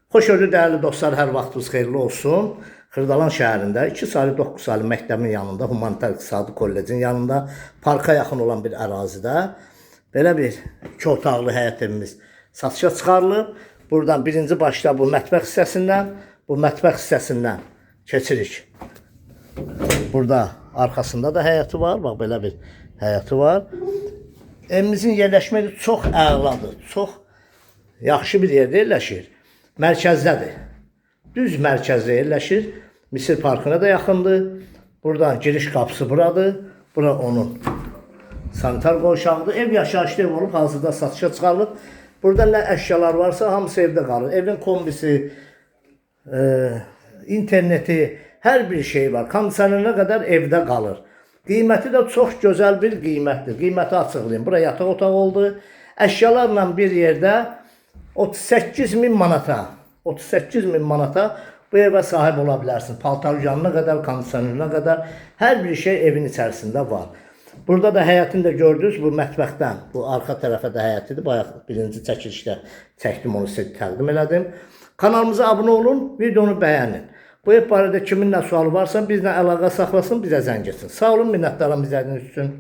Xoş gördük dəyərli dostlar, hər vaxtınız xeyirli olsun. Xırdalan şəhərində 2 saylı 9 saylı məktəbin yanında, Humanitar İqtisadi Kollecin yanında, parka yaxın olan bir ərazidə belə bir 2 otaqlı həyət evimiz satışa çıxarılıb. Buradan birinci başda bu mətbəx hissəsindən, keçirik. Burada arxasında da həyəti var, bax belə bir həyəti var. Evimizin yerləşməyi çox əladır, çox yaxşı bir yerdə yerləşir. Mərkəzdədir. Düz mərkəzdə yerləşir. Misir Parkına da yaxındır. Buradan giriş qapısı buradır. Bura onun sanitar qovşağıdır. Ev yaşayışlı ev olub, hazırda satışa çıxarılıb. Burada nə əşyalar varsa hamısı evdə qalır. Evin kombisi, interneti, hər bir şey var. Kondisionerinə qədər evdə qalır. Qiyməti də çox gözəl bir qiymətdir. Qiyməti açıqlayayım. Bura yataq otağı oldu. Əşyalarla bir yerdə 38.000 manata bu evə sahib ola bilərsin. Paltarcanına qədər, kondisionerinə qədər hər bir şey evin içərisində var. Burada da həyətini də gördünüz. Bu mətbəxdən, bu arxa tərəfə də həyətidir. Bayaq birinci çəkilişdə çəkdim, onu sizə təqdim elədim. Kanalımıza abunə olun, videonu bəyənin. Bu ev barədə kimin nə sualı varsa bizlə əlaqə saxlasın, bizə zəng etsin. Sağ olun, minnətdaram izlədiyiniz üçün.